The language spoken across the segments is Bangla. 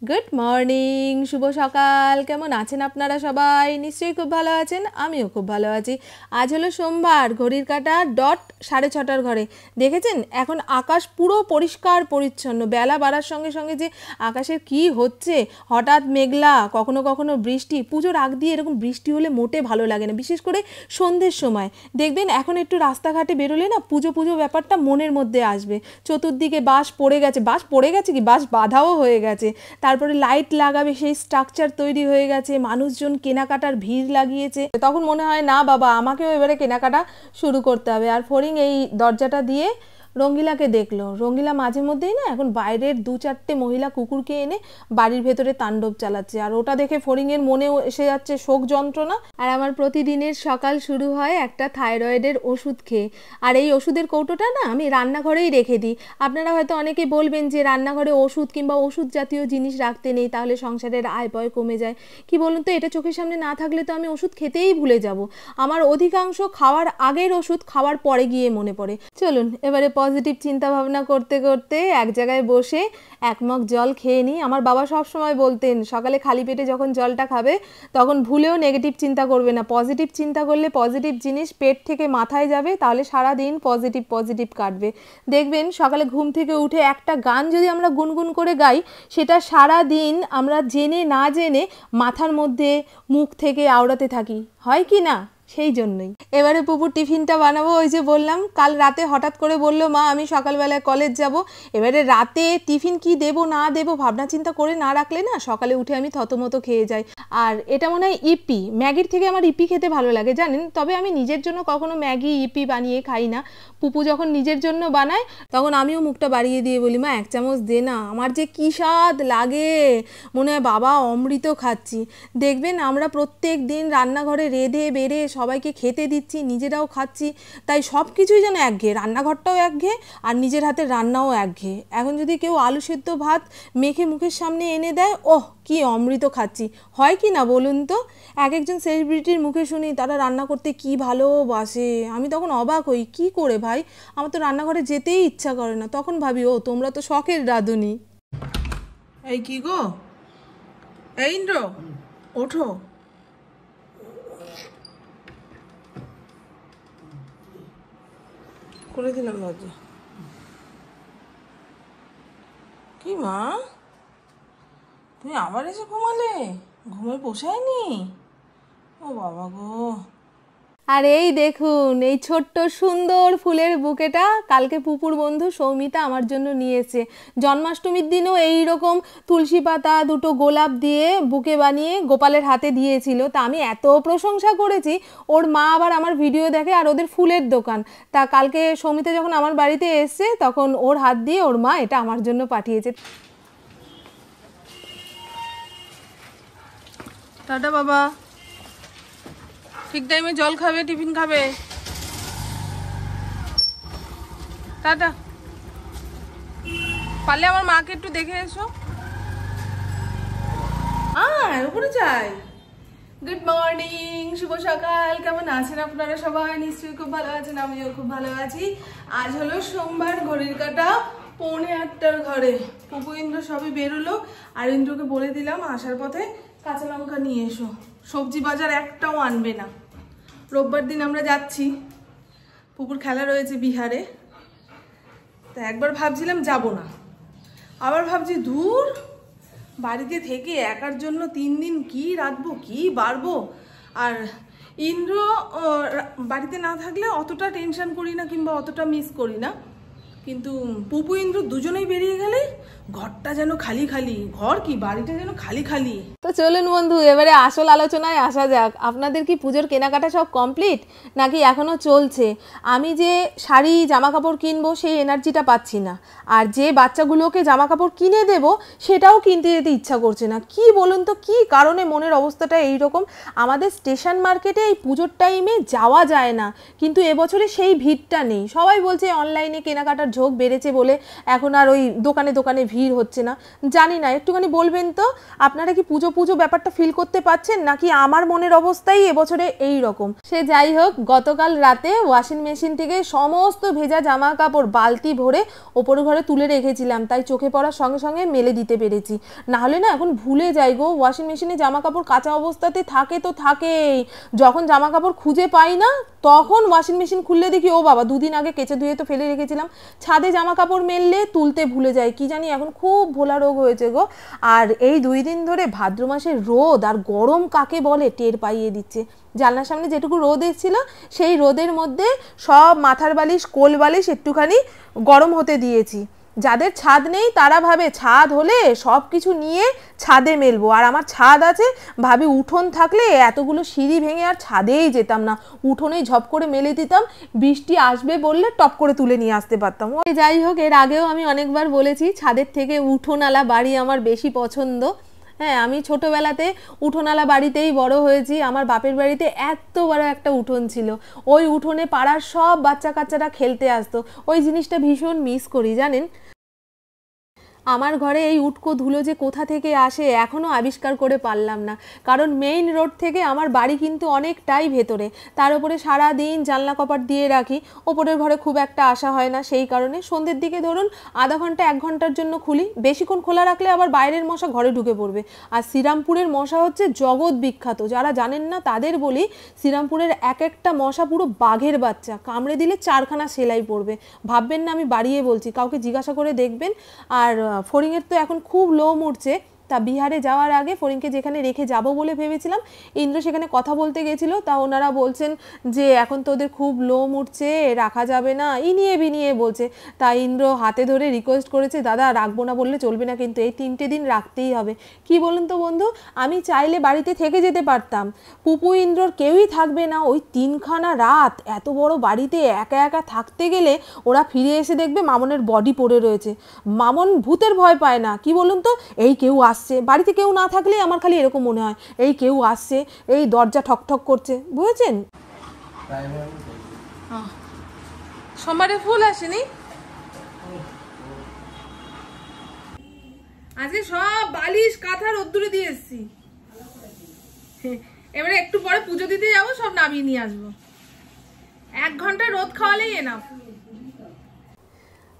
গুড মর্নিং, শুভ সকাল। কেমন আছেন আপনারা সবাই? নিশ্চয়ই খুব ভালো আছেন, আমিও খুব ভালো আছি। আজ হলো সোমবার, ঘড়ির কাঁটা ডট 6:30 ঘরে। দেখেছেন এখন আকাশ পুরো পরিষ্কার পরিচ্ছন্ন। বেলা বাড়ার সঙ্গে সঙ্গে যে আকাশের কি হচ্ছে, হঠাৎ মেঘলা, কখনো কখনো বৃষ্টি। পুজোর আগ দিয়ে এরকম বৃষ্টি হলে মোটে ভালো লাগে না, বিশেষ করে সন্ধ্যের সময়। দেখবেন এখন একটু রাস্তাঘাটে বেরোলে না পুজো পুজো ব্যাপারটা মনের মধ্যে আসবে। চতুর্দিকে বাঁশ পড়ে গেছে কি বাঁশ বাঁধাও হয়ে গেছে, তারপরে লাইট লাগাবে, সেই স্ট্রাকচার তৈরি হয়ে গেছে, মানুষজন কেনাকাটার ভিড় লাগিয়েছে। তখন মনে হয় না বাবা, আমাকেও এবারে কেনাকাটা শুরু করতে হবে। আর ফড়িং এই দরজাটা দিয়ে রঙ্গিলাকে দেখলো। রঙ্গিলা মাঝে মধ্যেই না এখন বাইরের 2-4টে মহিলা কুকুরকে এনে বাড়ির ভেতরে তাণ্ডব চালাচ্ছে, আর ওটা দেখে ফড়িংয়ের মনেও এসে যাচ্ছে শোক যন্ত্রণা। আর আমার প্রতিদিনের সকাল শুরু হয় একটা থাইরয়েডের ওষুধ খেয়ে। আর এই ওষুধের কৌটোটা না আমি রান্নাঘরেই রেখে দিই। আপনারা হয়তো অনেকে বলবেন যে রান্নাঘরে ওষুধ কিংবা ওষুধ জাতীয় জিনিস রাখতে নেই, তাহলে সংসারের আয় ব্যয় কমে যায়। কি বলুন তো, এটা চোখের সামনে না থাকলে তো আমি ওষুধ খেতেই ভুলে যাব। আমার অধিকাংশ খাওয়ার আগের ওষুধ খাওয়ার পরে গিয়ে মনে পড়ে। চলুন এবারে পজিটিভ চিন্তা ভাবনা করতে করতে এক জায়গায় বসে এক মগ জল খেয়ে নিই। আমার বাবা সব সময় বলতেন সকালে খালি পেটে যখন জলটা খাবে তখন ভুলেও নেগেটিভ চিন্তা করবে না, পজিটিভ চিন্তা করলে পজিটিভ জিনিস পেট থেকে মাথায় যাবে, তাহলে সারা দিন পজিটিভ পজিটিভ কাটবে। দেখবেন সকালে ঘুম থেকে উঠে একটা গান যদি আমরা গুনগুন করে গাই, সেটা সারা দিন আমরা জেনে না জেনে মাথার মধ্যে মুখ থেকে আওড়াতে থাকি, হয় কি না? সেই জন্যই এবারে পুপুর টিফিনটা বানাবো। ওই যে বললাম কাল রাতে হঠাৎ করে বললো মা আমি সকালবেলায় কলেজ যাব। এবারে রাতে টিফিন কি দেবো না দেবো ভাবনা চিন্তা করে না রাখলে না সকালে উঠে আমি থতমতো খেয়ে যাই। আর এটা মনে হয় ইপি, ম্যাগির থেকে আমার ইপি খেতে ভালো লাগে জানেন। তবে আমি নিজের জন্য কখনো ম্যাগি ইপি বানিয়ে খাই না। পুপু যখন নিজের জন্য বানায় তখন আমিও মুখটা বাড়িয়ে দিয়ে বলি মা 1 চামচ দে না, আমার যে কী স্বাদ লাগে, মনে হয় বাবা অমৃত খাচ্ছি। দেখবেন আমরা প্রত্যেক দিন রান্নাঘরে রেঁধে বেড়ে সবাইকে খেতে দিচ্ছি, নিজেরাও খাচ্ছি, তাই সব কিছুই যেন একঘেয়ে, রান্নাঘরটাও একঘেয়ে আর নিজের হাতের রান্নাও একঘেয়ে। এখন যদি কেউ আলু সেদ্ধ ভাত মেখে মুখের সামনে এনে দেয়, ওহ কি অমৃত খাচ্ছি, হয় কি না বলুন তো? এক একজন সেলিব্রিটির মুখে শুনি তারা রান্না করতে কি ভালোবাসে, আমি তখন অবাক হই, কি করে ভাই, আমার তো রান্নাঘরে যেতেই ইচ্ছা করে না। তখন ভাবি ও তোমরা তো শখের রাঁধুনি। এই কি গো, এই ইন্দ্র ওঠো। করে দিলাম লজ্জা। কি মা, তুমি আবার এসে ঘুমালে? ঘুমে পোষায়নি? ও বাবা গো। আর এই দেখুন এই ছোট্ট সুন্দর ফুলের বুকেটা কালকে পুপুর বন্ধু সৌমিতা আমার জন্য নিয়েছে। জন্মাষ্টমীর দিনও এই রকম তুলসী পাতা 2টো গোলাপ দিয়ে বুকে বানিয়ে গোপালের হাতে দিয়েছিল। তা আমি এত প্রশংসা করেছি, ওর মা আবার আমার ভিডিও দেখে আর ওদের ফুলের দোকান। তা কালকে সৌমিতা যখন আমার বাড়িতে এসছে তখন ওর হাত দিয়ে ওর মা এটা আমার জন্য পাঠিয়েছে। টাটা বাবা, ঠিক টাইমে জল খাবে, টিফিন খাবে, টাটা। পারলে আমার মাকে একটু দেখে এসো। উপরে যাই। গুড মর্নিং, শুভ সকাল। কেমন আছেন আপনারা সবাই? নিশ্চয়ই খুব ভালো আছেন, আমিও খুব ভালো আছি। আজ হলো সোমবার, ঘড়ির কাঁটা 7:45 ঘরে। পুপু ইন্দ্র সবই বেরোলো, আর ইন্দ্রকে বলে দিলাম আসার পথে কাঁচা লঙ্কা নিয়ে এসো, সবজি বাজার একটাও আনবে না। রোববার দিন আমরা যাচ্ছি, পুকুর খেলা রয়েছে বিহারে। তা একবার ভাবছিলাম যাব না, আবার ভাবছি দূর, বাড়িতে থেকে একার জন্য 3 দিন কি রাঁধবো কি বাড়বো। আর ইন্দ্র বাড়িতে না থাকলে অতটা টেনশন করি না কিংবা অতটা মিস করি না, কিন্তু পুপু ইন্দ্র দুজনেই বেরিয়ে গেলে ঘরটা যেন খালি খালি, ঘর কি বাড়িটা যেন খালি খালি। তো চলুন বন্ধু এবারে আসল আলোচনায় আসা যাক। আপনাদের কি পুজোর কেনাকাটা সব কমপ্লিট নাকি এখনো চলছে? আমি যে শাড়ি জামা কাপড় কিনবো সেই এনার্জিটা পাচ্ছি না, আর যে বাচ্চাগুলোকে জামা কাপড় কিনে দেবো সেটাও কিনতে যেতে ইচ্ছা করছে না। কি বলুন তো কি কারণে মনের অবস্থাটা এইরকম? আমাদের স্টেশন মার্কেটে এই পুজোর টাইমে যাওয়া যায় না, কিন্তু এবছরে সেই ভিড়টা নেই। সবাই বলছে অনলাইনে কেনাকাটার ঝোঁক বেড়েছে বলে এখন আর ওই দোকানে দোকানে ভিড় ভিড় হচ্ছে না, জানি না, একটুখানি বলবেন তো আপনারা কি পুজো পুজো ব্যাপারটা ফিল করতে পারছেন নাকি আমার মনের অবস্থাই এবছরে এই রকম। সে যাই হোক, গতকাল রাতে ওয়াশিং মেশিন থেকে সমস্ত ভেজা জামা কাপড় বালতি ভরে ওপর ঘরে তুলে রেখেছিলাম, তাই চোখে পড়ার সঙ্গে সঙ্গে মেলে দিতে পেরেছি। না হলে না এখন ভুলে যাই গো, ওয়াশিং মেশিনে জামা কাপড় কাঁচা অবস্থাতে থাকে তো থাকেই, যখন জামা কাপড় খুঁজে পাই না তখন ওয়াশিং মেশিন খুললে দেখি ও বাবা দুদিন আগে কেচে ধুয়ে তো ফেলে রেখেছিলাম। ছাদে জামা কাপড় মেললে তুলতে ভুলে যাই, কি জানি এখন খুব ভোলা রোগ হয়েছে গো। আর এই 2 দিন ধরে ভাদ্র মাসের রোদ আর গরম কাকে বলে টের পাইয়ে দিচ্ছে। জানলার সামনে যেটুকু রোদ এসেছিল সেই রোদের মধ্যে সব মাথার বালিশ কোল বালিশ একটুখানি গরম হতে দিয়েছি। যাদের ছাদ নেই তারা ভাবে ছাদ হলে সব কিছু নিয়ে ছাদে মেলবো, আর আমার ছাদ আছে, ভাবি উঠোন থাকলে এতগুলো সিঁড়ি ভেঙে আর ছাদেই যেতাম না, উঠোনেই ঝপ করে মেলে দিতাম, বৃষ্টি আসবে বললে টপ করে তুলে নিয়ে আসতে পারতাম। ওই যাই হোক, এর আগেও আমি অনেকবার বলেছি ছাদের থেকে উঠোনওয়ালা বাড়ি আমার বেশি পছন্দ। হ্যাঁ, আমি ছোটোবেলাতে উঠোনওয়ালা বাড়িতেই বড় হয়েছি। আমার বাপের বাড়িতে এত বড় একটা উঠোন ছিল, ওই উঠোনে পাড়ার সব বাচ্চা কাচ্চারা খেলতে আসতো, ওই জিনিসটা ভীষণ মিস করি জানেন। আমার ঘরে এই উটকো ধুলো যে কোথা থেকে আসে এখনও আবিষ্কার করে পারলাম না, কারণ মেইন রোড থেকে আমার বাড়ি কিন্তু অনেকটাই ভেতরে, তার উপরে সারা দিন জানলা কপাট দিয়ে রাখি, ওপরের ঘরে খুব একটা আসা হয় না, সেই কারণে সন্ধ্যের দিকে ধরুন আধা ঘন্টা 1 ঘন্টার জন্য খুলি, বেশিক্ষণ খোলা রাখলে আবার বাইরের মশা ঘরে ঢুকে পড়বে। আর শ্রীরামপুরের মশা হচ্ছে জগৎ বিখ্যাত, যারা জানেন না তাদের বলি, শ্রীরামপুরের এক একটা মশা পুরো বাঘের বাচ্চা, কামড়ে দিলে 4খানা সেলাই পড়বে। ভাববেন না আমি বাড়িয়ে বলছি, কাউকে জিজ্ঞাসা করে দেখবেন। আর ফড়িংয়ের তো এখন খুব লোম উঠছে, তা বিহারে যাওয়ার আগে ফড়িংকে যেখানে রেখে যাব বলে ভেবেছিলাম, ইন্দ্র সেখানে কথা বলতে গেছিলো, তা ওনারা বলছেন যে এখন তো ওদের খুব লোম উঠছে, রাখা যাবে না, ইনিয়ে বিনিয়ে বলছে। তা ইন্দ্র হাতে ধরে রিকোয়েস্ট করেছে, দাদা রাখবো না বললে চলবে না, কিন্তু এই 3টে দিন রাখতেই হবে। কি বলুন তো বন্ধু, আমি চাইলে বাড়িতে থেকে যেতে পারতাম, পুপু ইন্দ্রর কেউই থাকবে না, ওই 3খানা রাত এত বড় বাড়িতে একা একা থাকতে গেলে ওরা ফিরে এসে দেখবে মামনের বডি পড়ে রয়েছে। মামন ভূতের ভয় পায় না, কি বলুন তো, এই কেউ আসছে, বাড়িতে কেউ না থাকলে আমার খালি এরকম মনে হয় এই কেউ আসছে, এই দরজা ঠক ঠক করছে, বুঝেছেন। সোমবারে ফুল আসেনি, আজকে সব বালিশ কাঁথা রোদ্দুরে দিয়ে এসছি, এবারে একটু পরে পুজো দিতে যাবো, সব নামিয়ে নিয়ে আসবো, 1 ঘন্টা রোদ খাওয়ালেই এনাফ।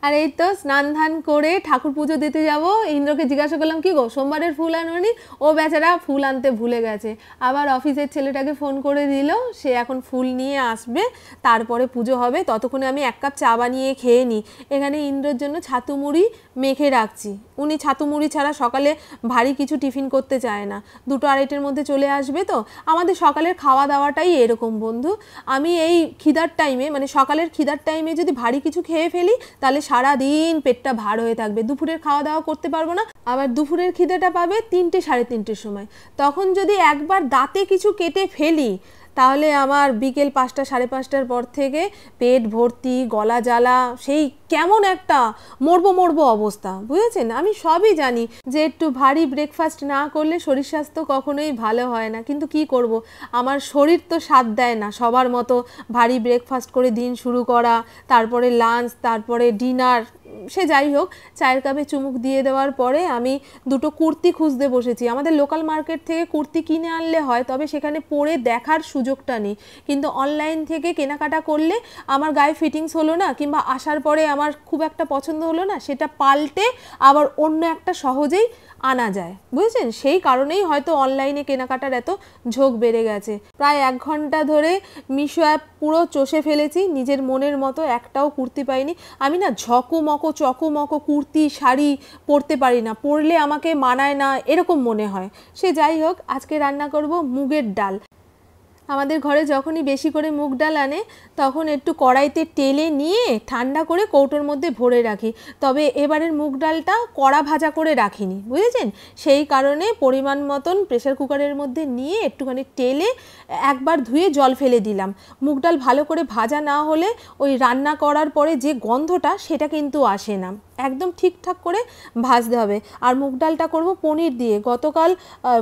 আর এই তো স্নান ধান করে ঠাকুর পুজো দিতে যাব। ইন্দ্রকে জিজ্ঞাসা করলাম, কি গো সোমবারের ফুল আনোনি? ও বেচারা ফুল আনতে ভুলে গেছে, আবার অফিসের ছেলেটাকে ফোন করে দিল, সে এখন ফুল নিয়ে আসবে, তারপরে পুজো হবে, ততক্ষণে আমি 1 কাপ চা বানিয়ে খেয়ে নিই। এখানে ইন্দ্রর জন্য ছাতু মুড়ি মেখে রাখছি, উনি ছাতু মুড়ি ছাড়া সকালে ভারী কিছু টিফিন করতে চায় না, 2-2:30-এর মধ্যে চলে আসবে। তো আমাদের সকালের খাওয়া দাওয়াটাই এরকম বন্ধু, আমি এই খিদার টাইমে মানে সকালের খিদার টাইমে যদি ভারী কিছু খেয়ে ফেলি তাহলে সারা দিন পেটটা ভার হয়ে থাকবে, দুপুরের খাওয়া দাওয়া করতে পারবো না, আবার দুপুরের খিদেটা পাবে 3-3:30-এর সময়, তখন যদি একবার দাঁতে কিছু কেটে ফেলি তাহলে আমার বিকেল 5টা-5:30টার পর থেকে পেট ভর্তি, গলা জ্বালা, সেই কেমন একটা মরবো অবস্থা, বুঝেছেন। আমি সবই জানি যে একটু ভারী ব্রেকফাস্ট না করলে শরীর স্বাস্থ্য কখনোই ভালো হয় না, কিন্তু কি করব, আমার শরীর তো সাথ দেয় না সবার মতো ভারী ব্রেকফাস্ট করে দিন শুরু করা, তারপরে লাঞ্চ, তারপরে ডিনার, সে যাই হোক। চায়ের কাপে চুমুক দিয়ে দেওয়ার পরে আমি 2টো কুর্তি খুঁজতে বসেছি। আমাদের লোকাল মার্কেট থেকে কুর্তি কিনে আনলে হয়, তবে সেখানে পরে দেখার সুযোগটা নেই, কিন্তু অনলাইন থেকে কেনাকাটা করলে আমার গায়ে ফিটিংস হলো না, কিংবা আসার পরে আমার খুব একটা পছন্দ হলো না, সেটা পাল্টে আবার অন্য একটা সহজেই আনা যায়, বুঝেছেন। সেই কারণেই হয়তো অনলাইনে কেনাকাটার এত ঝোঁক বেড়ে গেছে। প্রায় 1 ঘন্টা ধরে মিশো অ্যাপ পুরো চষে ফেলেছি, নিজের মনের মতো একটাও কুর্তি পাইনি। আমি না চকমকো কুর্তি শাড়ি পরতে পারি না, পরলে আমাকে মানায় না এরকম মনে হয়। সে যাই হোক, আজকে রান্না করব মুগের ডাল। আমাদের ঘরে যখনই বেশি করে মুগ ডাল আনে তখন একটু কড়াইতে টেলে নিয়ে ঠান্ডা করে কৌটোর মধ্যে ভরে রাখি, তবে এবারের মুগ ডালটা কড়া ভাজা করে রাখিনি, বুঝেছেন। সেই কারণে পরিমাণ মতন প্রেসার কুকারের মধ্যে নিয়ে একটুখানি টেলে একবার ধুয়ে জল ফেলে দিলাম। মুগ ডাল ভালো করে ভাজা না হলে ওই রান্না করার পরে যে গন্ধটা সেটা কিন্তু আসে না, একদম ঠিকঠাক করে ভাজতে হবে। আর মুগ ডালটা করব পনির দিয়ে। গতকাল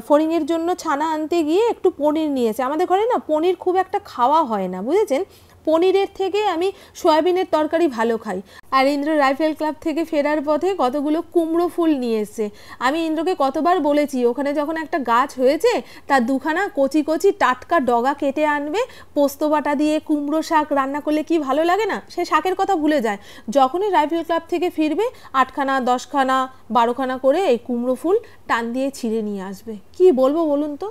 ফড়িংয়ের জন্য ছানা আনতে গিয়ে একটু পনির নিয়েছে, আমাদের ঘরে না পনির খুব একটা খাওয়া হয় না, বুঝেছেন। পনিরের থেকে আমি সয়াবিনের তরকারি ভালো খাই। আর ইন্দ্র রাইফেল ক্লাব থেকে ফেরার পথে কতগুলো কুমড়ো ফুল নিয়ে এসছে। আমি ইন্দ্রকে কতবার বলেছি ওখানে যখন একটা গাছ হয়েছে তার দুখানা কচি কচি টাটকা ডগা কেটে আনবে, পোস্ত বাটা দিয়ে কুমড়ো শাক রান্না করলে কি ভালো লাগে না, সে শাকের কথা ভুলে যায়। যখনই রাইফেল ক্লাব থেকে ফিরবে 8খানা 10খানা 12খানা করে এই কুমড়ো ফুল টান দিয়ে ছিঁড়ে নিয়ে আসবে। কি বলবো বলুন তো।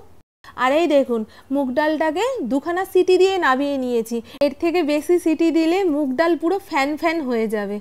আর এই দেখুন মুগ ডালটাকে 2খানা সিটি দিয়ে নামিয়ে নিয়েছি। এর থেকে বেশি সিটি দিলে মুগ ডাল পুরো ফ্যান ফ্যান হয়ে যাবে।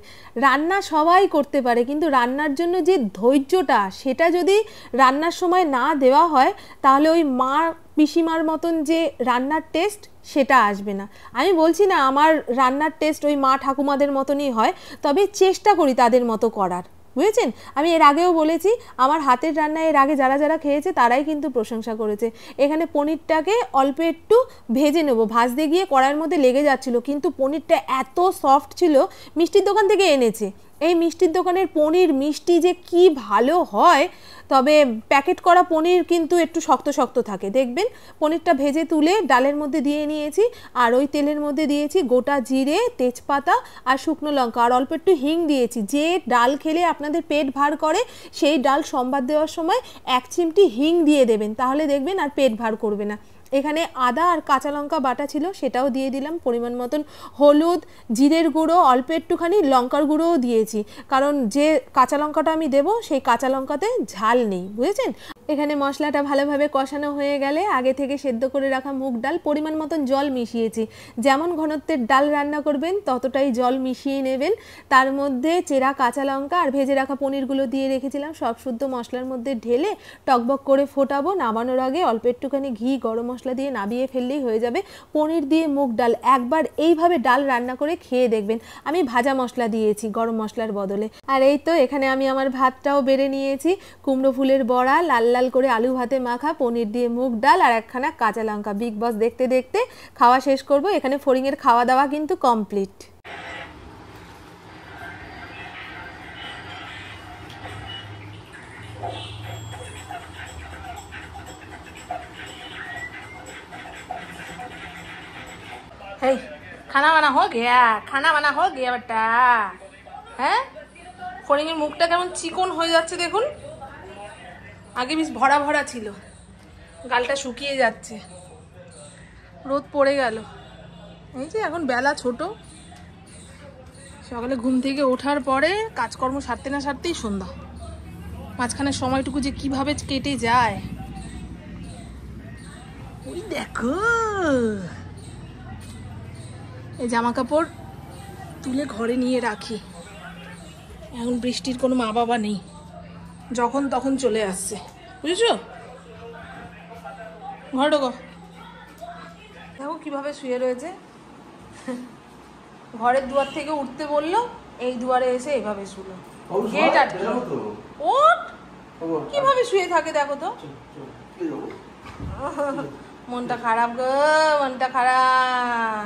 রান্না সবাই করতে পারে, কিন্তু রান্নার জন্য যে ধৈর্যটা সেটা যদি রান্নার সময় না দেওয়া হয় তাহলে ওই মা পিসিমার মতন যে রান্নার টেস্ট সেটা আসবে না। আমি বলছি না আমার রান্নার টেস্ট ওই মা ঠাকুমাদের মতনই হয়, তবে চেষ্টা করি তাদের মতো করার, বুঝেছেন। আমি এর আগেও বলেছি আমার হাতের রান্না এর আগে যারা যারা খেয়েছে তারাই কিন্তু প্রশংসা করেছে। এখানে পনিরটাকে অল্প একটু ভেজে নেব, ভাজতে গিয়ে কড়াইয়ের মধ্যে লেগে যাচ্ছিল, কিন্তু পনিরটা এত সফট ছিল, মিষ্টির দোকান থেকে এনেছে। এই মিষ্টির দোকানের পনির মিষ্টি যে কি ভালো হয়, তবে প্যাকেট করা পনির কিন্তু একটু শক্ত শক্ত থাকে। দেখবেন পনিরটা ভেজে তুলে ডালের মধ্যে দিয়ে নিয়েছি, আর ওই তেলের মধ্যে দিয়েছি গোটা জিরে, তেজপাতা আর শুকনো লঙ্কা, আর অল্প একটু হিং দিয়েছি। যে ডাল খেলে আপনাদের পেট ভার করে সেই ডাল সম্বাদ দেওয়ার সময় 1 চিমটি হিং দিয়ে দেবেন, তাহলে দেখবেন আর পেট ভার করবে না। এখানে আদা আর কাঁচা লঙ্কা বাটা ছিল সেটাও দিয়ে দিলাম, পরিমাণ মতন হলুদ, জিরের গুঁড়ো, অল্প একটুখানি লঙ্কার গুঁড়োও দিয়েছি, কারণ যে কাঁচা লঙ্কাটা আমি দেবো সেই কাঁচা লঙ্কাতে ঝাল নেই, বুঝেছেন। এখানে মশলাটা ভালোভাবে কষানো হয়ে গেলে আগে থেকে সেদ্ধ করে রাখা মুগ ডাল পরিমাণ মতন জল মিশিয়েছি। যেমন ঘনত্বের ডাল রান্না করবেন ততটাই জল মিশিয়ে নেবেন। তার মধ্যে চেরা কাঁচা লঙ্কা আর ভেজে রাখা পনিরগুলো দিয়ে রেখেছিলাম সব শুদ্ধ মশলার মধ্যে ঢেলে টকবক করে ফোটাবো। নামানোর আগে অল্প একটুখানি ঘি গরম মশলা দিয়ে নাবিয়ে ফেললেই হয়ে যাবে পনির দিয়ে মুগ ডাল। একবার এইভাবে ডাল রান্না করে খেয়ে দেখবেন। আমি ভাজা মশলা দিয়েছি গরম মশলার বদলে। আর এই তো এখানে আমি আমার ভাতটাও বেড়ে নিয়েছি, কুমড়ো ফুলের বড়া, লাল লাল করে আলু ভাতে মাখা, পনির দিয়ে মুগ ডাল আর 1খানা কাঁচা লঙ্কা। বিগ বস দেখতে দেখতে খাওয়া শেষ করব। এখানে ফড়িংয়ের খাওয়া দাওয়া কিন্তু কমপ্লিট। Hey, खाना वाना हो गया? खाना वाना हो गया बेटा? হ্যাঁ, ফড়িংয়ের মুখটা কেমন চিকন হয়ে যাচ্ছে দেখুন। আগে বেশ ভরা ভরা ছিল, গালটা শুকিয়ে যাচ্ছে, রোদ পড়ে গেল। এই যে এখন বেলা ছোট, সকালে ঘুম থেকে ওঠার পরে কাজকর্ম সারতে না সারতেই সন্ধ্যা। মাঝখানে সময়টুকু যে কিভাবে কেটে যায়। ওই দেখো, এই জামা কাপড় তুলে ঘরে নিয়ে রাখি। এখন বৃষ্টির কোনো মা বাবা নেই, যখন তখন চলে আসছে, বুঝেছো। ঘরে ঢোকো। দেখো কিভাবে শুয়ে রয়েছে। ঘরের দুয়ার থেকে উঠতে বললো, এই দুয়ারে এসে এভাবে শুলো। গেট আটকে। ওঠ, কিভাবে শুয়ে থাকে দেখো তো। মনটা খারাপ গো, মনটা খারাপ।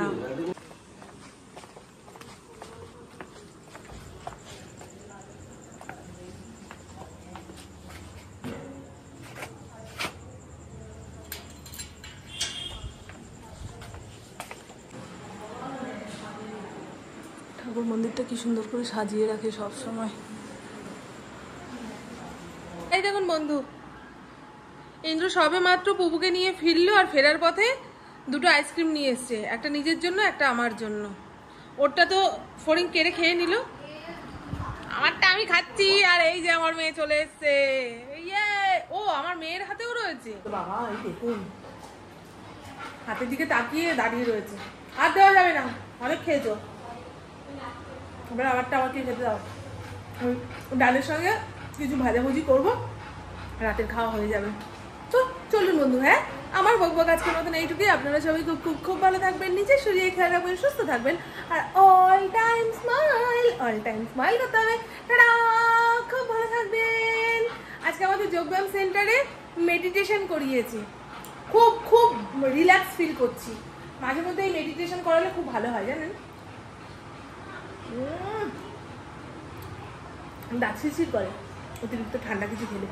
ঠাকুর মন্দিরটা কি সুন্দর করে সাজিয়ে রাখে সব সময়। এই দেখুন বন্ধু, ইন্দ্র সবে মাত্র পুপুকে নিয়ে ফিরলো, আর ফেরার পথে 2টো আইসক্রিম নিয়ে এসছে, একটা নিজের জন্য একটা আমার জন্য। ওরটা তো ফড়িং কেড়ে খেয়ে নিল, আমারটা আমি খাচ্ছি। আর এই যে আমার মেয়ে চলে এসছে। ইয়ে, ও আমার মেয়ের হাতেও রয়েছে। বাবা এই দেখুন, হাতের দিকে তাকিয়ে দাঁড়িয়ে রয়েছে। আর দেওয়া যাবে না, অনেক খেয়েছো। এবার আমারটা আমাকে খেতে দাও। ডালের সঙ্গে কিছু ভাজাভুজি করবো, রাতের খাওয়া হয়ে যাবে। তো চলুন বন্ধু, হ্যাঁ আমার বকবক আজকের মতন এইটুকুই। আপনারা সবাই খুব খুব খুব ভালো থাকবেন, নিজের শরীরে খেয়াল রাখবেন, সুস্থ থাকবেন, আর অল টাইম স্মাইল করতে হবে। টাটা, খুব ভালো থাকবেন। আজকে আমাদের যোগব্যায়াম সেন্টারে মেডিটেশন করিয়েছি, খুব খুব রিল্যাক্স ফিল করছি। মাঝে মধ্যে এই মেডিটেশন করালে খুব ভালো হয় জানেন। দাঁত শিরশির করে অতিরিক্ত ঠান্ডা কিছু খেলে।